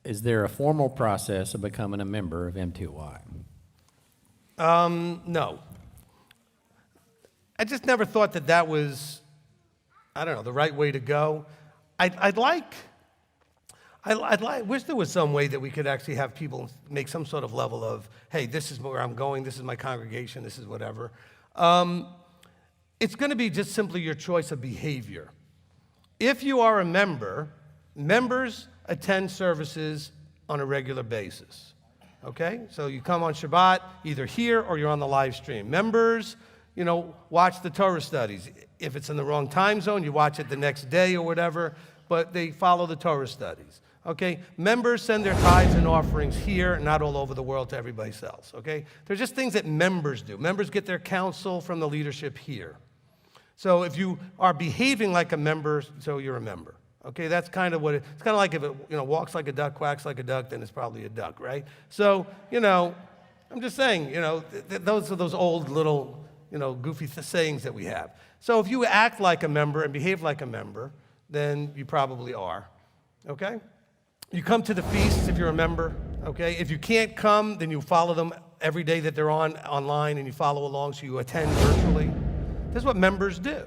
Is there a formal process of becoming a member of MTOI? No. I just never thought that that was, I don't know, the right way to go. I wish there was some way that we could actually have people make some sort of level of, hey, this is where I'm going, this is my congregation, this is whatever. It's going to be just simply your choice of behavior. If you are a member, members attend services on a regular basis. Okay? So you come on Shabbat, either here or you're on the live stream. Members, watch the Torah studies. If it's in the wrong time zone, you watch it the next day or whatever, but they follow the Torah studies. Okay? Members send their tithes and offerings here, not all over the world to everybody else. Okay? They're just things that members do. Members get their counsel from the leadership here. So if you are behaving like a member, so you're a member. Okay, that's kind of what it's kind of like if it walks like a duck, quacks like a duck, then it's probably a duck, right? So, I'm just saying, those are those old little, goofy sayings that we have. So if you act like a member and behave like a member, then you probably are. Okay? You come to the feasts if you're a member. Okay? If you can't come, then you follow them every day that they're online and you follow along, so you attend virtually. This is what members do.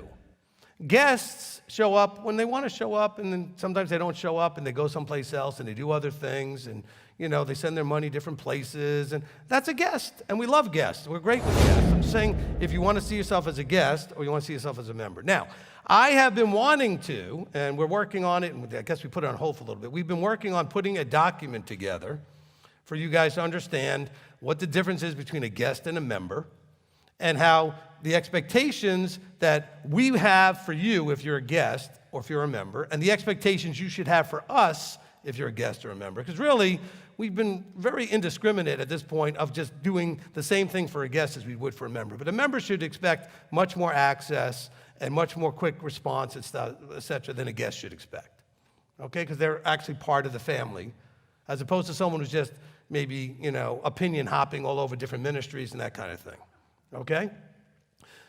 Guests show up when they want to show up, and then sometimes they don't show up and they go someplace else and they do other things, and they send their money different places, and that's a guest, and we love guests. We're great with guests. I'm saying if you want to see yourself as a guest or you want to see yourself as a member. Now, I have been wanting to, and we're working on it, and I guess we put it on hold for a little bit. We've been working on putting a document together for you guys to understand what the difference is between a guest and a member, and how the expectations that we have for you if you're a guest or if you're a member, and the expectations you should have for us if you're a guest or a member. Because really, we've been very indiscriminate at this point of just doing the same thing for a guest as we would for a member. But a member should expect much more access and much more quick response, et cetera, than a guest should expect. Okay? Because they're actually part of the family, as opposed to someone who's just maybe, opinion hopping all over different ministries and that kind of thing. Okay?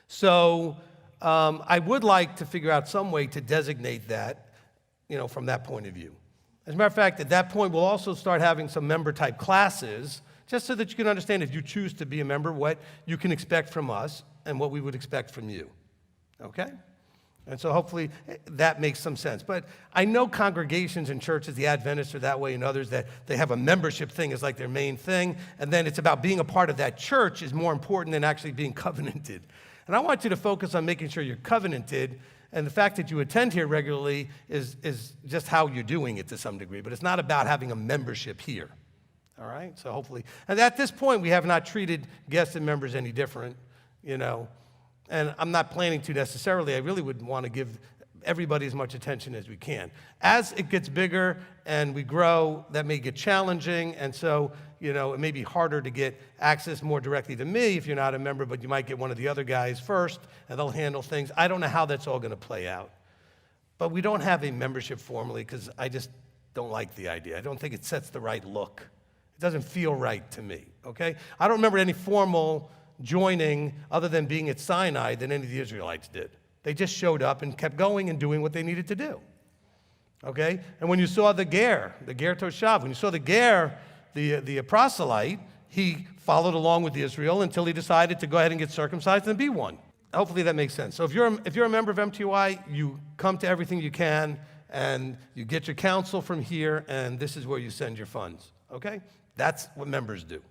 So I would like to figure out some way to designate that, from that point of view. As a matter of fact, at that point, we'll also start having some member-type classes, just so that you can understand, if you choose to be a member, what you can expect from us and what we would expect from you. Okay? And so hopefully that makes some sense. But I know congregations and churches, the Adventists are that way, and others, that they have a membership thing as like their main thing, and then it's about being a part of that church is more important than actually being covenanted. And I want you to focus on making sure you're covenanted, and the fact that you attend here regularly is just how you're doing it to some degree, but it's not about having a membership here. All right? So hopefully, and at this point, we have not treated guests and members any different, and I'm not planning to necessarily. I really would want to give everybody as much attention as we can. As it gets bigger and we grow, that may get challenging, and so, it may be harder to get access more directly to me if you're not a member, but you might get one of the other guys first, and they'll handle things. I don't know how that's all going to play out. But we don't have a membership formally because I just don't like the idea. I don't think it sets the right look. It doesn't feel right to me, okay? I don't remember any formal joining other than being at Sinai than any of the Israelites did. They just showed up and kept going and doing what they needed to do, okay? And when you saw the Ger Toshav, when you saw the Ger, the proselyte, he followed along with Israel until he decided to go ahead and get circumcised and be one. Hopefully that makes sense. So if you're a member of MTOI, you come to everything you can, and you get your counsel from here, and this is where you send your funds, okay? That's what members do.